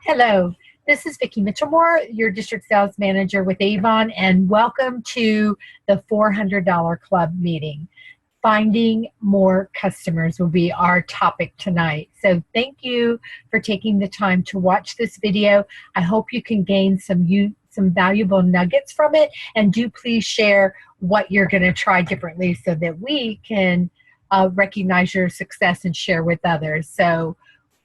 Hello, this is Vicki Mitchell-Moore, your District Sales Manager with Avon, and welcome to the $400 Club meeting. Finding more customers will be our topic tonight. So thank you for taking the time to watch this video. I hope you can gain some valuable nuggets from it, and do please share what you're going to try differently so that we can recognize your success and share with others. So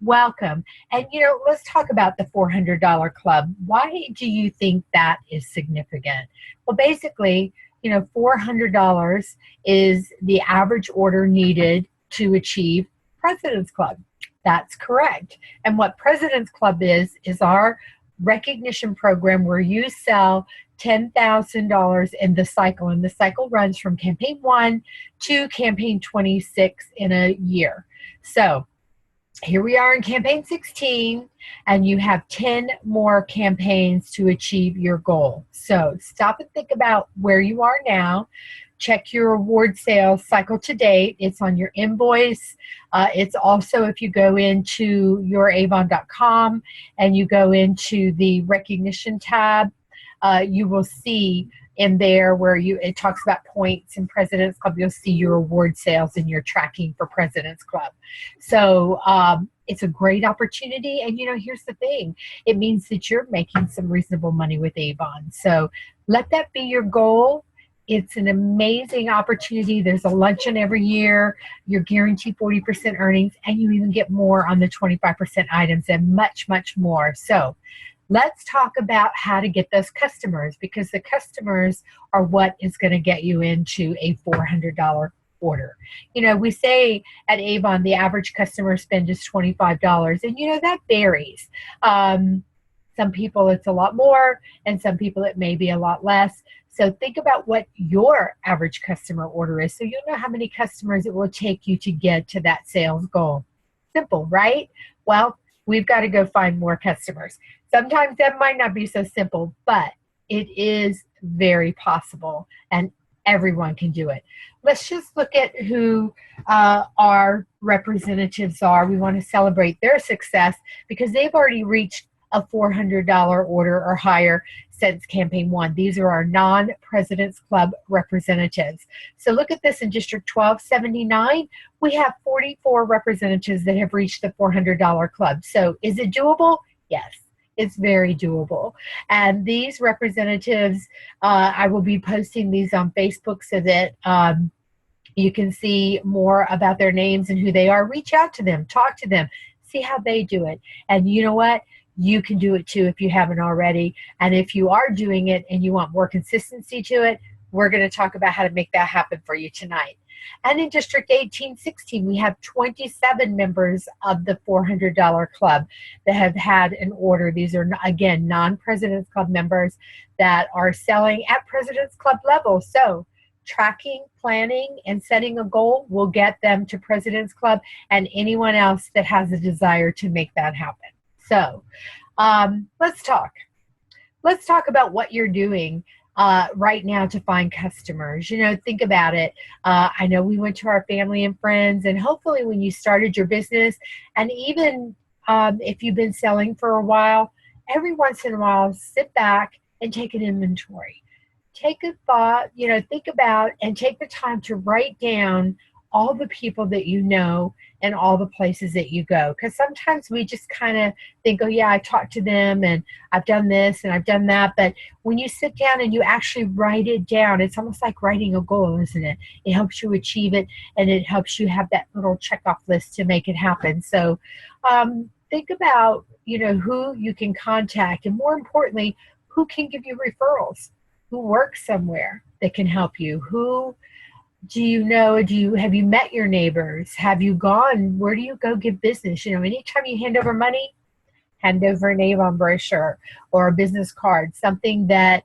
welcome. And let's talk about the $400 Club. Why do you think that is significant? Well, basically, $400 is the average order needed to achieve President's Club. That's correct. And what President's Club is our recognition program where you sell $10,000 in the cycle. And the cycle runs from campaign 1 to campaign 26 in a year. So here we are in campaign 16, and you have 10 more campaigns to achieve your goal. So stop and think about where you are now. Check your award sales cycle to date. It's on your invoice. It's also, if you go into youravon.com and you go into the recognition tab, you will see in there where it talks about points in President's Club, you'll see your award sales and your tracking for President's Club. So it's a great opportunity. And here's the thing, it means that you're making some reasonable money with Avon. So let that be your goal. It's an amazing opportunity. There's a luncheon every year. You're guaranteed 40% earnings, and you even get more on the 25% items and much, much more. So let's talk about how to get those customers, because the customers are what is going to get you into a $400 order. We say at Avon the average customer spend is $25, and that varies. Some people it's a lot more, and some people it may be a lot less. So think about what your average customer order is, so you'll know how many customers it will take you to get to that sales goal. Simple, right? Well, we've got to go find more customers. Sometimes that might not be so simple, but it is very possible, and everyone can do it. Let's just look at who our representatives are. We want to celebrate their success because they've already reached a $400 order or higher since campaign 1. These are our non-President's Club representatives. So look at this in District 1279. We have 44 representatives that have reached the $400 club. So is it doable? Yes, it's very doable. And these representatives, I will be posting these on Facebook so that you can see more about their names and who they are. Reach out to them, talk to them, see how they do it. And you know what? You can do it too if you haven't already. And if you are doing it and you want more consistency to it, we're going to talk about how to make that happen for you tonight. And in District 1816, we have 27 members of the $400 Club that have had an order. These are, again, non-President's Club members that are selling at President's Club level. So tracking, planning, and setting a goal will get them to President's Club and anyone else that has a desire to make that happen. So let's talk. Let's talk about what you're doing right now to find customers. Think about it. I know we went to our family and friends, and hopefully when you started your business, and even if you've been selling for a while, every once in a while, sit back and take an inventory. Take a thought, think about and take the time to write down all the people that you know and all the places that you go. Because sometimes we just kind of think, oh yeah, I talked to them and I've done this and I've done that. But when you sit down and you actually write it down, it's almost like writing a goal, isn't it? It helps you achieve it, and it helps you have that little checkoff list to make it happen. So think about, who you can contact, and more importantly, who can give you referrals, who works somewhere that can help you, who do you know? Have you met your neighbors? Have you gone? Where do you go give business? Anytime you hand over money, hand over an Avon brochure or a business card, something that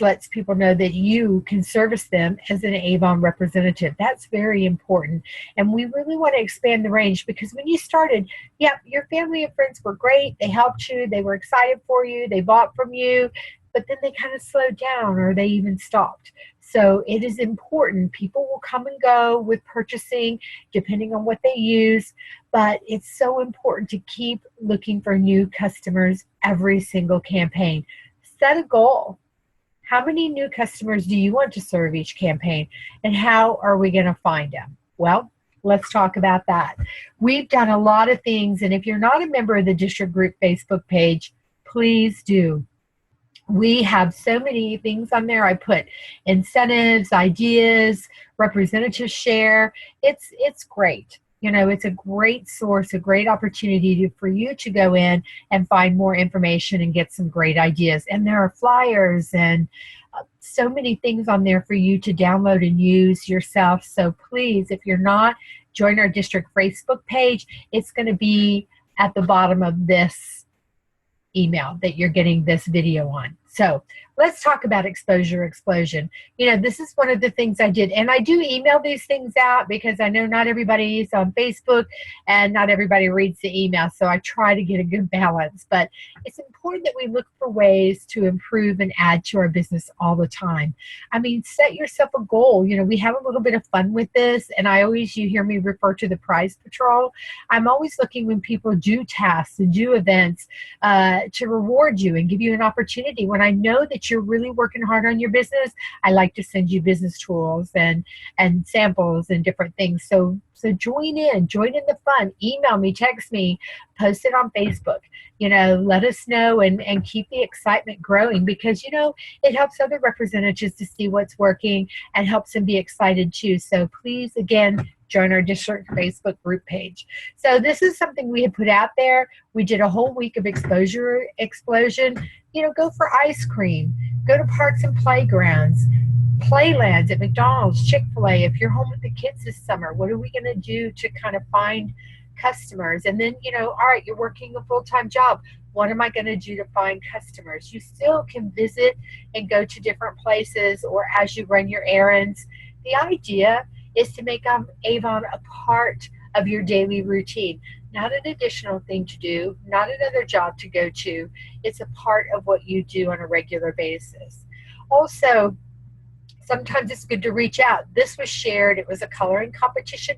lets people know that you can service them as an Avon representative. That's very important. And we really want to expand the range, because when you started, yeah, your family and friends were great. They helped you. They were excited for you. They bought from you. But then they kind of slowed down, or they even stopped. So it is important. People will come and go with purchasing depending on what they use, but it's so important to keep looking for new customers every single campaign. Set a goal. How many new customers do you want to serve each campaign, and how are we going to find them? Well, let's talk about that. We've done a lot of things, and if you're not a member of the District Group Facebook page, please do. We have so many things on there. I put incentives, ideas, representatives share. It's great. You know, it's a great source, a great opportunity for you to go in and find more information and get some great ideas. And there are flyers and so many things on there for you to download and use yourself. So please, if you're not, join our district Facebook page. It's going to be at the bottom of this email that you're getting this video on. So let's talk about exposure explosion. You know, this is one of the things I did, and I do email these things out because I know not everybody is on Facebook and not everybody reads the email, so I try to get a good balance. But it's important that we look for ways to improve and add to our business all the time. I mean, set yourself a goal. You know, we have a little bit of fun with this, and you hear me refer to the prize patrol. I'm always looking when people do tasks and do events to reward you and give you an opportunity. When I know that you're really working hard on your business, I like to send you business tools and samples and different things. So join in the fun. Email me, text me, post it on Facebook. You know, let us know and keep the excitement growing, because, you know, it helps other representatives to see what's working and helps them be excited too. So please, again, join our district Facebook group page. So this is something we had put out there. We did a whole week of exposure explosion. You know, go for ice cream, go to parks and playgrounds, playlands at McDonald's, Chick-fil-A. If you're home with the kids this summer, what are we going to do to kind of find customers? And then, you know, all right, you're working a full-time job. What am I going to do to find customers? You still can visit and go to different places, or as you run your errands. The idea is to make Avon a part of your daily routine, not an additional thing to do, not another job to go to. It's a part of what you do on a regular basis. Also, sometimes it's good to reach out. This was shared. It was a coloring competition.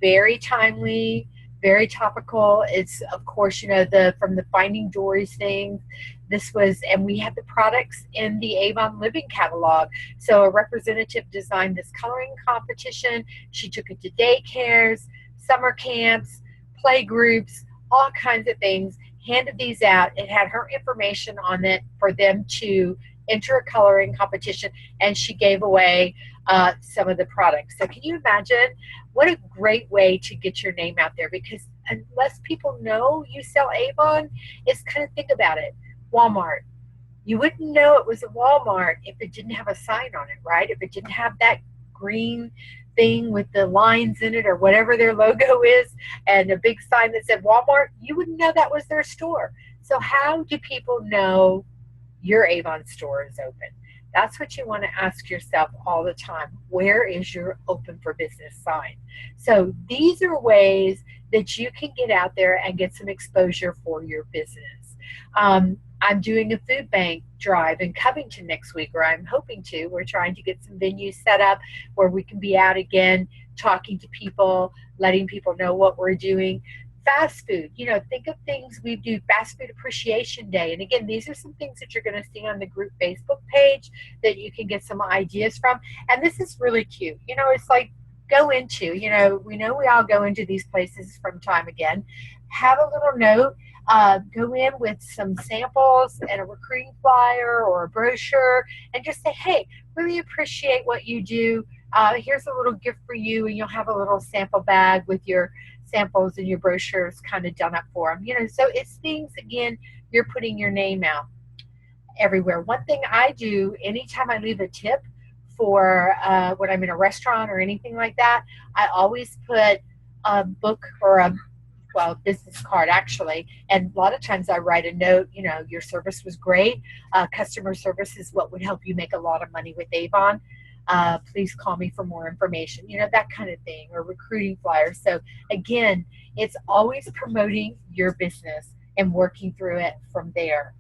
Very timely, very topical. It's, of course, you know, from the Finding Dory's thing. This was, and we had the products in the Avon Living catalog. So a representative designed this coloring competition. She took it to daycares, summer camps, play groups, all kinds of things, handed these out. It had her information on it for them to enter a coloring competition, and she gave away some of the products. So can you imagine what a great way to get your name out there? Because unless people know you sell Avon, it's kind of, think about it. Walmart. You wouldn't know it was a Walmart if it didn't have a sign on it, right? If it didn't have that green thing with the lines in it or whatever their logo is and a big sign that said Walmart, you wouldn't know that was their store. So how do people know your Avon store is open? That's what you want to ask yourself all the time. Where is your open for business sign? So these are ways that you can get out there and get some exposure for your business. I'm doing a food bank drive in Covington next week, or I'm hoping to. We're trying to get some venues set up where we can be out again, talking to people, letting people know what we're doing. Fast food, you know, think of things. We do Fast Food Appreciation Day. And again, these are some things that you're going to see on the group Facebook page that you can get some ideas from. And this is really cute. You know, it's like, go into, you know we all go into these places from time again. Have a little note. Go in with some samples and a recruiting flyer or a brochure and just say, hey, really appreciate what you do. Here's a little gift for you, and you'll have a little sample bag with your samples and your brochures kind of done up for them. You know, so it's things, again, you're putting your name out everywhere. One thing I do anytime I leave a tip for when I'm in a restaurant or anything like that, I always put a book or a business card actually, and a lot of times I write a note, you know, your service was great. Customer service is what would help you make a lot of money with Avon. Please call me for more information, you know, that kind of thing, or recruiting flyers. So again, it's always promoting your business and working through it from there.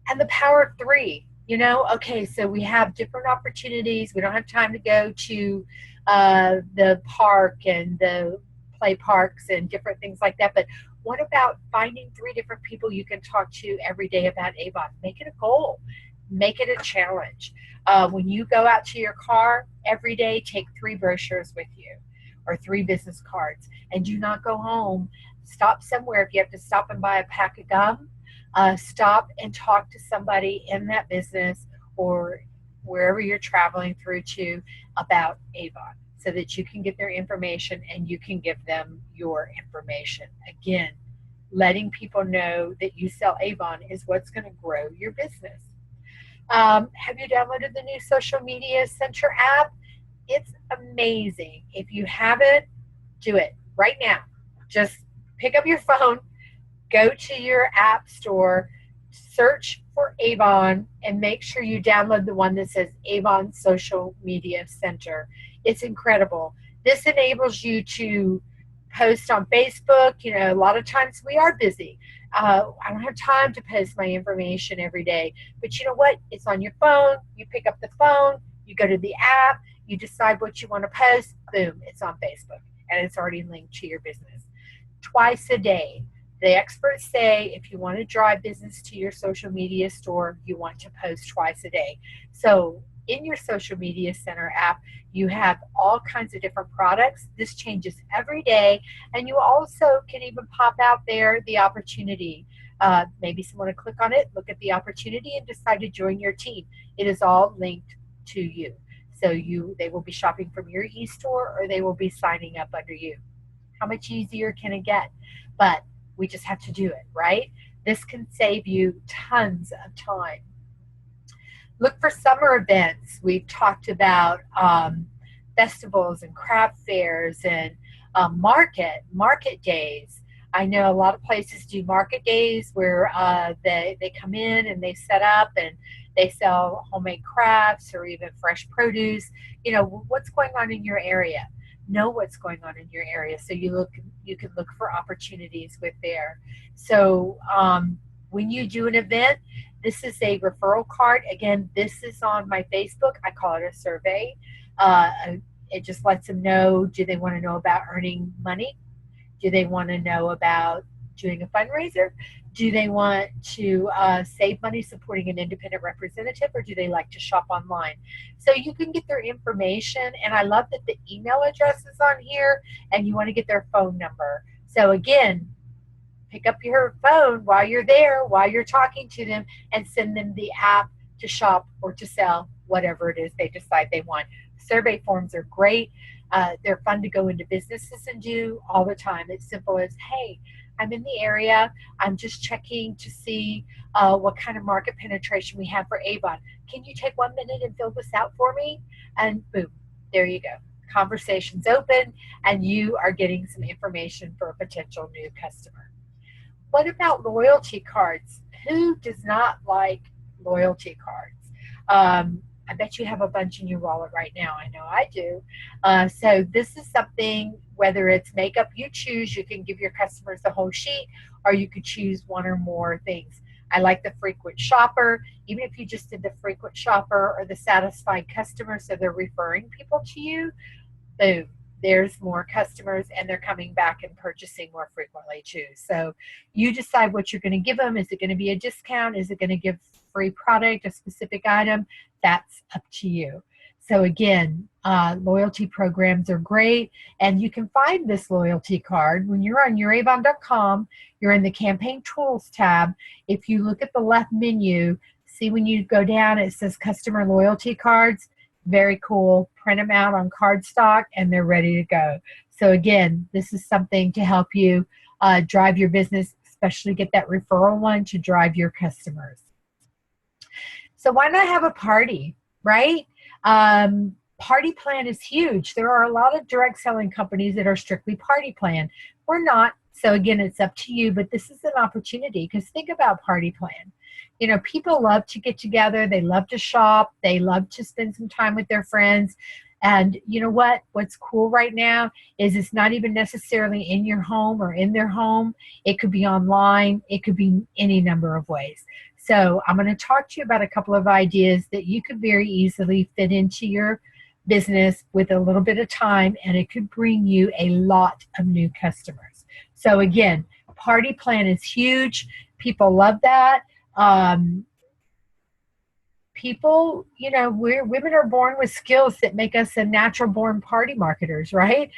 And the power of 3. Okay, so we have different opportunities. We don't have time to go to the park and the play parks and different things like that. But what about finding 3 different people you can talk to every day about Avon? Make it a goal. Make it a challenge. When you go out to your car every day, take 3 brochures with you or 3 business cards, and do not go home. Stop somewhere. If you have to stop and buy a pack of gum, stop and talk to somebody in that business or wherever you're traveling through to about Avon so that you can get their information and you can give them your information. Again, letting people know that you sell Avon is what's going to grow your business. Have you downloaded the new Social Media Center app? It's amazing. If you haven't, do it right now. Just pick up your phone, go to your app store, search for Avon, and make sure you download the one that says Avon Social Media Center. It's incredible. This enables you to post on Facebook. A lot of times we are busy. I don't have time to post my information every day. But you know what? It's on your phone. You pick up the phone, you go to the app, you decide what you want to post, boom, it's on Facebook, and it's already linked to your business. Twice a day. The experts say if you want to drive business to your social media store, you want to post twice a day. So in your Social Media Center app, you have all kinds of different products. This changes every day, and you also can even pop out there the opportunity. Maybe someone will click on it, look at the opportunity, and decide to join your team. It is all linked to you. So they will be shopping from your e-store, or they will be signing up under you. How much easier can it get? But we just have to do it, right? This can save you tons of time. Look for summer events. We've talked about festivals and craft fairs and market days. I know a lot of places do market days where they come in and they set up and they sell homemade crafts or even fresh produce. What's going on in your area. Know what's going on in your area, so you can look for opportunities with there. So when you do an event, this is a referral card. Again, this is on my Facebook. I call it a survey. It just lets them know, do they want to know about earning money? Do they want to know about doing a fundraiser? Do they want to save money supporting an independent representative, or do they like to shop online? So you can get their information, and I love that the email address is on here, and you want to get their phone number. So again, pick up your phone while you're there, while you're talking to them, and send them the app to shop or to sell, whatever it is they decide they want. Survey forms are great. They're fun to go into businesses and do all the time. It's simple as, hey, I'm in the area. I'm just checking to see what kind of market penetration we have for Avon. Can you take 1 minute and fill this out for me? And boom, there you go. Conversation's open, and you are getting some information for a potential new customer. What about loyalty cards? Who does not like loyalty cards? I bet you have a bunch in your wallet right now. I know I do. So this is something, whether it's makeup you choose, you can give your customers the whole sheet, or you could choose 1 or more things. I like the frequent shopper. Even if you just did the frequent shopper or the satisfied customer, so they're referring people to you, boom, there's more customers, and they're coming back and purchasing more frequently too. So you decide what you're going to give them. Is it going to be a discount? Is it going to give free product, a specific item? That's up to you. So again, loyalty programs are great, and you can find this loyalty card when you're on youravon.com. You're in the campaign tools tab. If you look at the left menu, see when you go down, it says customer loyalty cards. Very cool. Print them out on cardstock, and they're ready to go. So again, this is something to help you drive your business, especially get that referral one to drive your customers. So why not have a party, right? Party plan is huge. There are a lot of direct selling companies that are strictly party plan. We're not. So again, it's up to you, but this is an opportunity, because think about party plan. People love to get together. They love to shop. They love to spend some time with their friends. And you know what? What's cool right now is it's not even necessarily in your home or in their home. It could be online. It could be any number of ways. So I'm going to talk to you about a couple of ideas that you could very easily fit into your business with a little bit of time, and it could bring you a lot of new customers. So again, party plan is huge. People love that. People, women are born with skills that make us a natural born party marketers, right?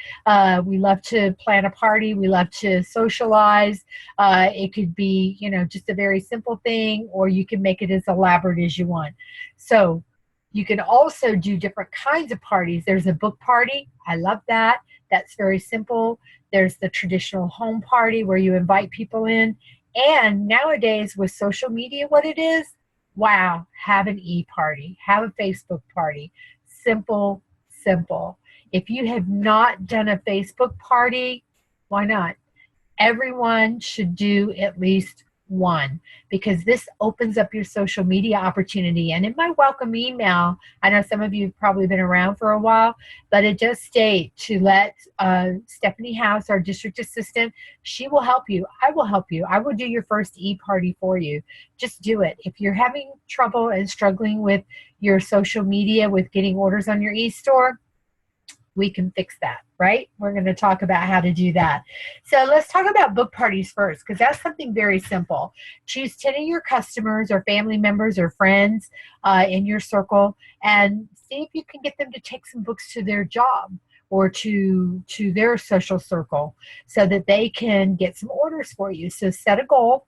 We love to plan a party. We love to socialize. It could be, just a very simple thing, or you can make it as elaborate as you want. So you can also do different kinds of parties. There's a book party. I love that. That's very simple. There's the traditional home party where you invite people in. And nowadays with social media, what it is, wow, have an e-party, have a Facebook party. Simple, simple. If you have not done a Facebook party, why not? Everyone should do at least one, because this opens up your social media opportunity. And in my welcome email, I know some of you have probably been around for a while, but it does state to let Stephanie House, our district assistant, she will help you. I will help you. I will do your first e-party for you. Just do it. If you're having trouble and struggling with your social media, with getting orders on your e-store, we can fix that, right? We're going to talk about how to do that. So let's talk about book parties first, because that's something very simple. Choose 10 of your customers or family members or friends in your circle, and see if you can get them to take some books to their job or to their social circle so that they can get some orders for you. So set a goal.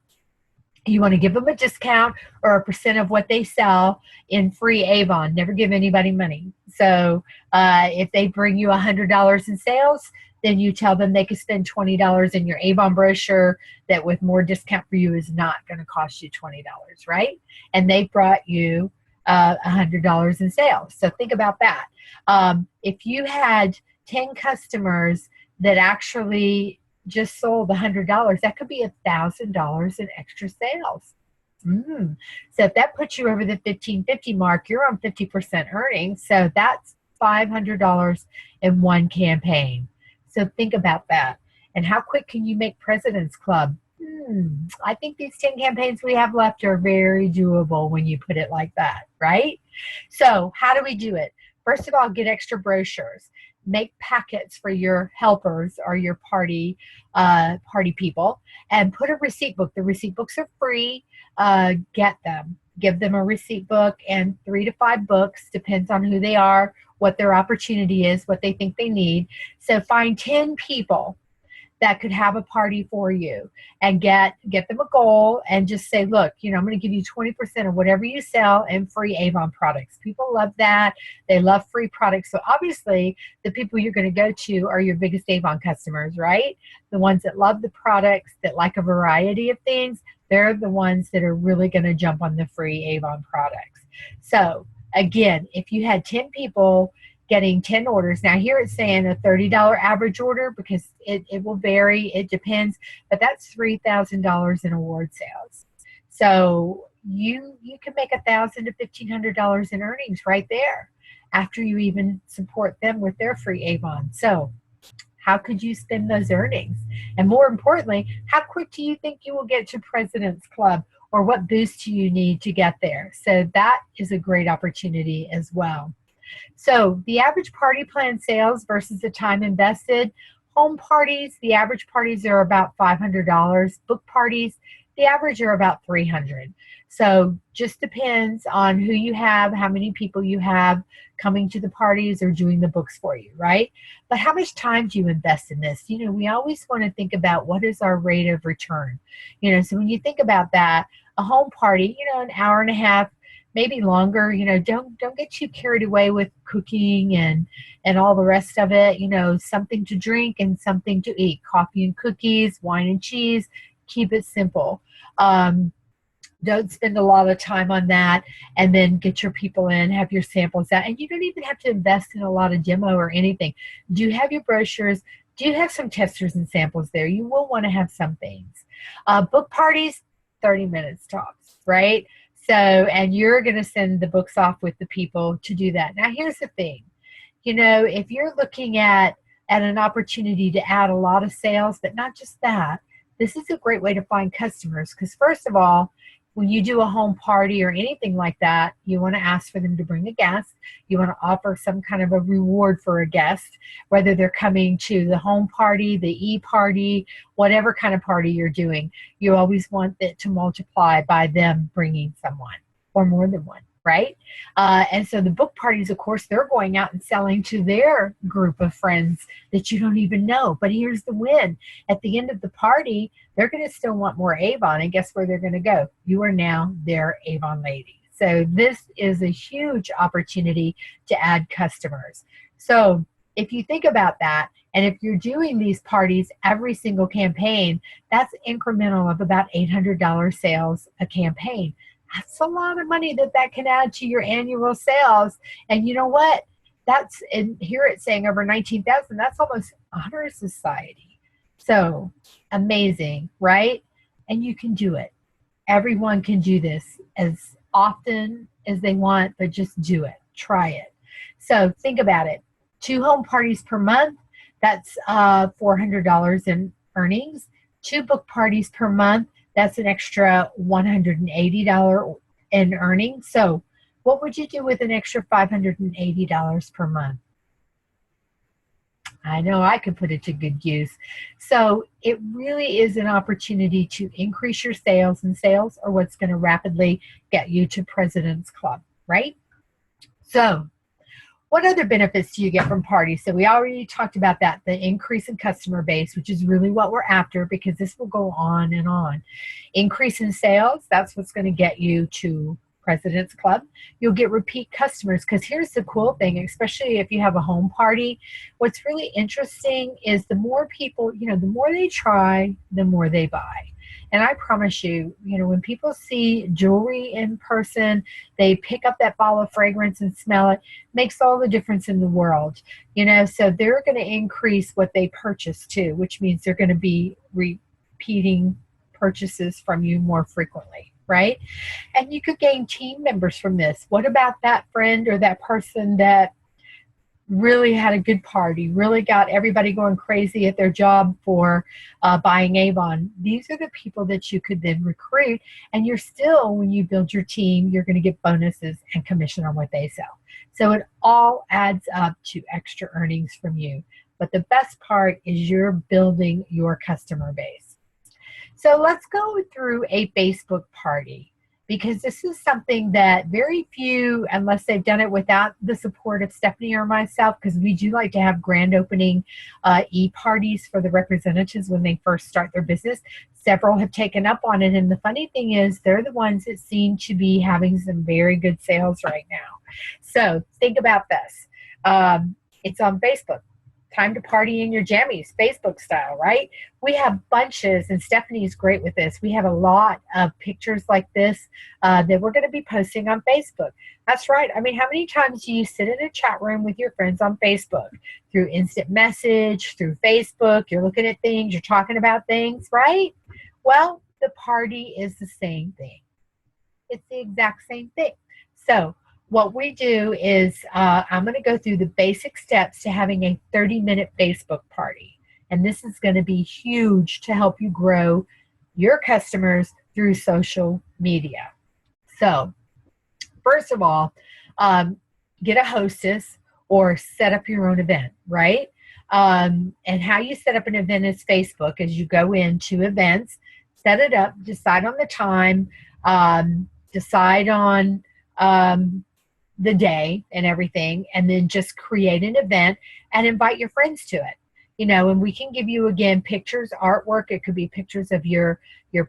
You want to give them a discount or a % of what they sell in free Avon. Never give anybody money. So if they bring you $100 in sales, then you tell them they could spend $20 in your Avon brochure that with more discount for you is not going to cost you $20, right? And they brought you $100 in sales. So think about that. If you had 10 customers that actually just sold $100, that could be $1,000 in extra sales. So if that puts you over the 1550 mark, you're on 50% earnings. So that's $500 in one campaign. So think about that. And how quick can you make President's Club? I think these 10 campaigns we have left are very doable when you put it like that, right? So how do we do it? First of all, get extra brochures. Make packets for your helpers or your party people, and put a receipt book. The receipt books are free. Get them. Give them a receipt book and 3 to 5 books, depends on who they are, what their opportunity is, what they think they need. So find 10 people that could have a party for you, and get them a goal and just say, look, I'm going to give you 20% of whatever you sell in free Avon products. People love that. They love free products. So obviously the people you're going to go to are your biggest Avon customers, right? The ones that love the products, that like a variety of things, they're the ones that are really going to jump on the free Avon products. So again, if you had 10 people getting 10 orders. Now here it's saying a $30 average order, because it will vary. It depends, but that's $3,000 in award sales. So you can make $1,000 to $1,500 in earnings right there after you even support them with their free Avon. So how could you spend those earnings? And more importantly, how quick do you think you will get to President's Club, or what boost do you need to get there? So that is a great opportunity as well. So the average party plan sales versus the time invested. Home parties, the average parties are about $500. Book parties, the average are about $300. So just depends on who you have, how many people you have coming to the parties or doing the books for you, right? But how much time do you invest in this? We always want to think about what is our rate of return. So when you think about that, a home party, an hour and a half, maybe longer. Don't get too carried away with cooking and all the rest of it. Something to drink and something to eat, coffee and cookies, wine and cheese. Keep it simple. Don't spend a lot of time on that, and then get your people in, have your samples out, and you don't even have to invest in a lot of demo or anything. Do have your brochures. Do have some testers and samples there. You will want to have some things. Book parties, 30 minutes tops, right? So, and you're going to send the books off with the people to do that. Now, here's the thing. If you're looking at an opportunity to add a lot of sales, but not just that, this is a great way to find customers, because first of all, when you do a home party or anything like that, you want to ask for them to bring a guest. You want to offer some kind of a reward for a guest, whether they're coming to the home party, the e-party, whatever kind of party you're doing. You always want it to multiply by them bringing someone or more than one, right? And so the book parties, of course, they're going out and selling to their group of friends that you don't even know. But here's the win. At the end of the party, they're going to still want more Avon. And guess where they're going to go? You are now their Avon lady. So this is a huge opportunity to add customers. So if you think about that, and if you're doing these parties every single campaign, that's incremental of about $800 sales a campaign. That's a lot of money that can add to your annual sales. And you know what? That's, and here it's saying over 19,000, that's almost honor society. So amazing, right? And you can do it. Everyone can do this as often as they want, but just do it. Try it. So think about it. 2 home parties per month, that's $400 in earnings. 2 book parties per month, that's an extra $180 in earnings. So what would you do with an extra $580 per month? I know I could put it to good use. So it really is an opportunity to increase your sales, and sales are what's going to rapidly get you to President's Club, right? So what other benefits do you get from parties? So we already talked about that, the increase in customer base, which is really what we're after, because this will go on and on. Increase in sales, that's what's going to get you to President's Club. You'll get repeat customers, because here's the cool thing, especially if you have a home party. What's really interesting is the more people, the more they try, the more they buy. And I promise you, when people see jewelry in person, they pick up that ball of fragrance and smell it, makes all the difference in the world. So they're going to increase what they purchase too, which means they're going to be repeating purchases from you more frequently, right? And you could gain team members from this. What about that friend or that person that really had a good party, really got everybody going crazy at their job for buying Avon? These are the people that you could then recruit, and you're still, when you build your team, you're going to get bonuses and commission on what they sell. So it all adds up to extra earnings from you. But the best part is you're building your customer base. So let's go through a Facebook party, because this is something that very few, unless they've done it without the support of Stephanie or myself, because we do like to have grand opening e-parties for the representatives when they first start their business. Several have taken up on it, and the funny thing is they're the ones that seem to be having some very good sales right now. So think about this. It's on Facebook. Time to party in your jammies, Facebook style, right? We have bunches, and Stephanie's great with this. We have a lot of pictures like this that we're going to be posting on Facebook. That's right. I mean, how many times do you sit in a chat room with your friends on Facebook? Through instant message, through Facebook, you're looking at things, you're talking about things, right? Well, the party is the same thing. It's the exact same thing. So what we do is I'm going to go through the basic steps to having a 30-minute Facebook party. And this is going to be huge to help you grow your customers through social media. So first of all, get a hostess or set up your own event, right? And how you set up an event is Facebook. As you go into events, set it up, decide on the time, decide on the day and everything, and then just create an event and invite your friends to it. And we can give you, again, pictures, artwork. It could be pictures of your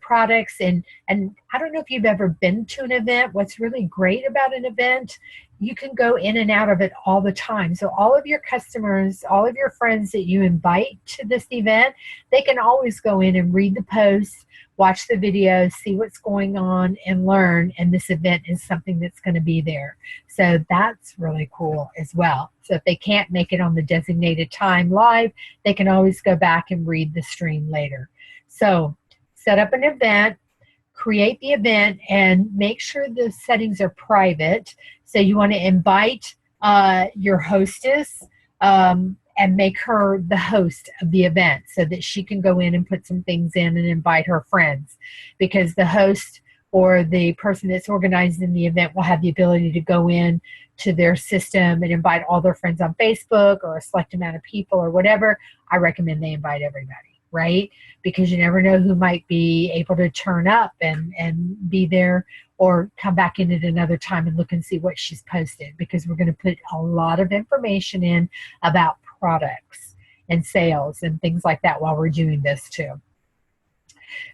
products. And I don't know if you've ever been to an event. What's really great about an event, you can go in and out of it all the time. So all of your customers, all of your friends that you invite to this event, they can always go in and read the posts, watch the videos, see what's going on, and learn. And this event is something that's going to be there. So that's really cool as well. So if they can't make it on the designated time live, they can always go back and read the stream later. So set up an event, create the event, and make sure the settings are private. So you want to invite your hostess and make her the host of the event so that she can go in and put some things in and invite her friends, because the host or the person that's organizing the event will have the ability to go in to their system and invite all their friends on Facebook or a select amount of people or whatever, I recommend they invite everybody, right? Because you never know who might be able to turn up and be there or come back in at another time and look and see what she's posted, because we're going to put a lot of information in about products and sales and things like that while we're doing this too.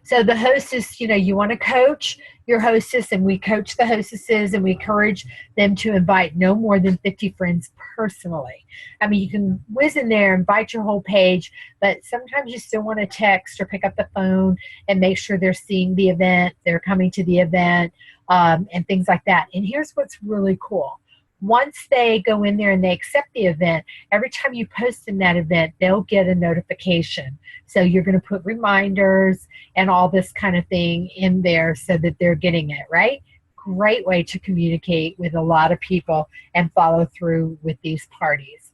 So the hostess, you want to coach your hostess, and we coach the hostesses, and we encourage them to invite no more than 50 friends personally. I mean, you can whiz in there, invite your whole page, but sometimes you still want to text or pick up the phone and make sure they're seeing the event, they're coming to the event, and things like that. And here's what's really cool. Once they go in there and they accept the event, every time you post in that event, they'll get a notification. So you're going to put reminders and all this kind of thing in there so that they're getting it, right? Great way to communicate with a lot of people and follow through with these parties.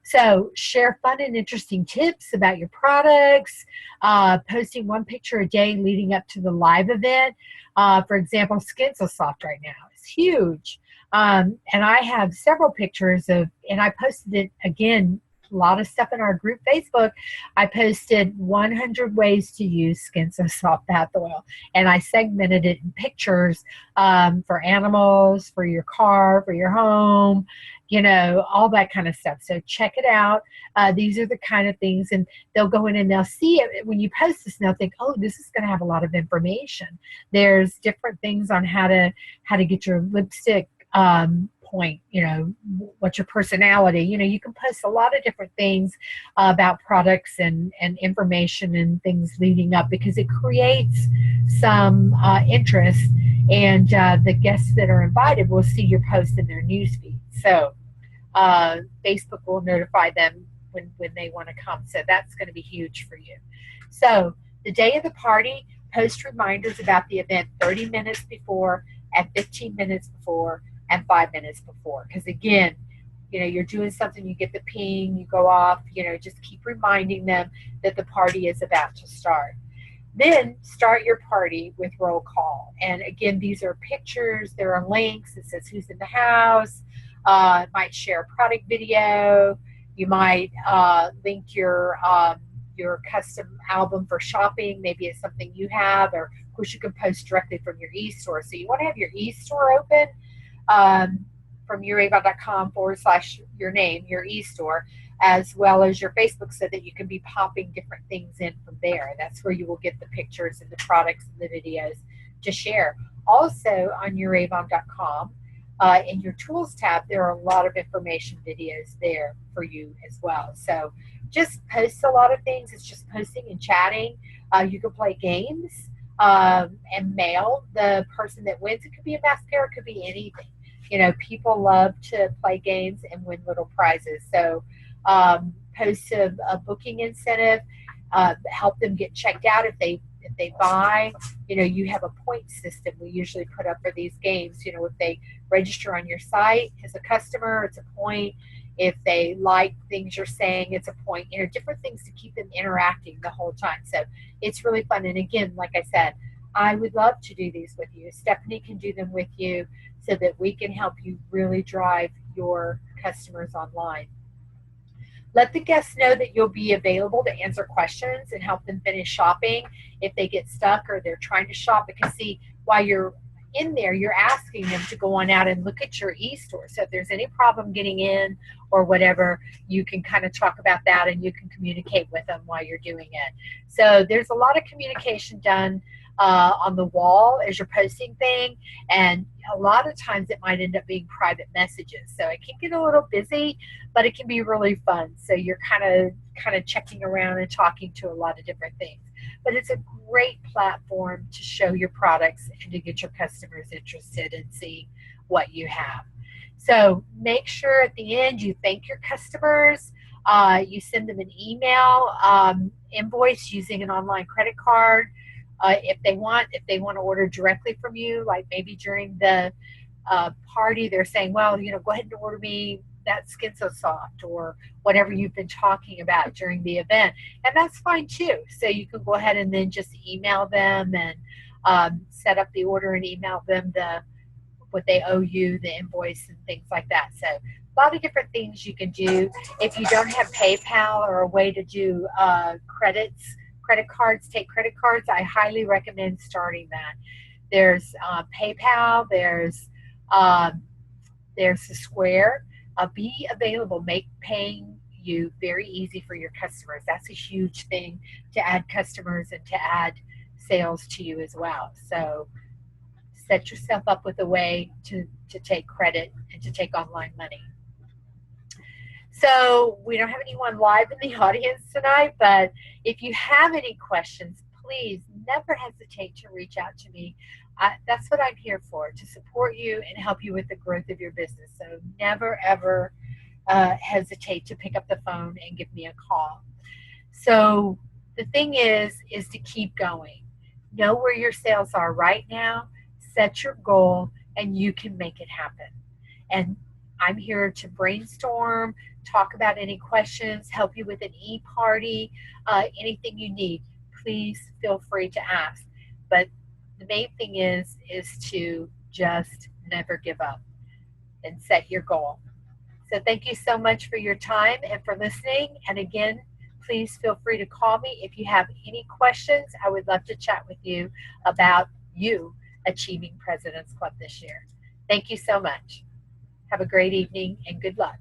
So share fun and interesting tips about your products, posting one picture a day leading up to the live event. For example, Skin So Soft right now is huge. And I have several pictures of, and I posted it again, a lot of stuff in our group Facebook. I posted 100 ways to use Skin So Soft bath oil, and I segmented it in pictures for animals, for your car, for your home, all that kind of stuff. So check it out. These are the kind of things, and they'll go in and they'll see it when you post this, and they'll think, oh, this is going to have a lot of information. There's different things on how to get your lipstick point, what's your personality. You can post a lot of different things about products and information and things leading up, because it creates some interest, and the guests that are invited will see your post in their newsfeed. So Facebook will notify them when they want to come. So that's going to be huge for you. So the day of the party, post reminders about the event 30 minutes before and 15 minutes before and 5 minutes before. Because again, you're doing something, you get the ping, you go off, just keep reminding them that the party is about to start. Then start your party with roll call. And again, these are pictures, there are links, it says who's in the house, it might share a product video, you might link your custom album for shopping, maybe it's something you have, or of course you can post directly from your e-store. So you want to have your e-store open from youravon.com/your name, your e-store, as well as your Facebook, so that you can be popping different things in from there. That's where you will get the pictures and the products and the videos to share. Also on youravon.com, in your tools tab, there are a lot of information videos there for you as well. So just post a lot of things. It's just posting and chatting. You can play games and mail the person that wins. It could be a mascara, it could be anything. People love to play games and win little prizes. So post a booking incentive, help them get checked out if they buy. You have a point system we usually put up for these games. If they register on your site as a customer, it's a point. If they like things you're saying, it's a point. Different things to keep them interacting the whole time. So it's really fun. And again, like I said, I would love to do these with you. Stephanie can do them with you so that we can help you really drive your customers online. Let the guests know that you'll be available to answer questions and help them finish shopping if they get stuck or they're trying to shop. Because see, while you're in there, you're asking them to go on out and look at your e-store. So if there's any problem getting in or whatever, you can kind of talk about that and you can communicate with them while you're doing it. So there's a lot of communication done on the wall as you're posting thing, and a lot of times it might end up being private messages. So it can get a little busy, but it can be really fun. So you're kind of checking around and talking to a lot of different things. But it's a great platform to show your products and to get your customers interested in seeing what you have. So make sure at the end you thank your customers. You send them an email invoice using an online credit card. If they want to order directly from you, like maybe during the party, they're saying, well, go ahead and order me that Skin So Soft or whatever you've been talking about during the event. And that's fine too. So you can go ahead and then just email them and set up the order and email them what they owe you, the invoice, and things like that. So a lot of different things you can do. If you don't have PayPal or a way to do credit cards, take credit cards, I highly recommend starting that. There's PayPal, there's the Square. Be available, make paying you very easy for your customers. That's a huge thing, to add customers and to add sales to you as well. So set yourself up with a way to take credit and to take online money. So we don't have anyone live in the audience tonight, but if you have any questions, please never hesitate to reach out to me. That's what I'm here for, to support you and help you with the growth of your business. So never, ever hesitate to pick up the phone and give me a call. So the thing is to keep going. Know where your sales are right now, set your goal, and you can make it happen. And I'm here to brainstorm, talk about any questions, help you with an e-party, anything you need. Please feel free to ask. But the main thing is to just never give up and set your goal. So thank you so much for your time and for listening. And again, please feel free to call me if you have any questions. I would love to chat with you about you achieving President's Club this year. Thank you so much. Have a great evening and good luck.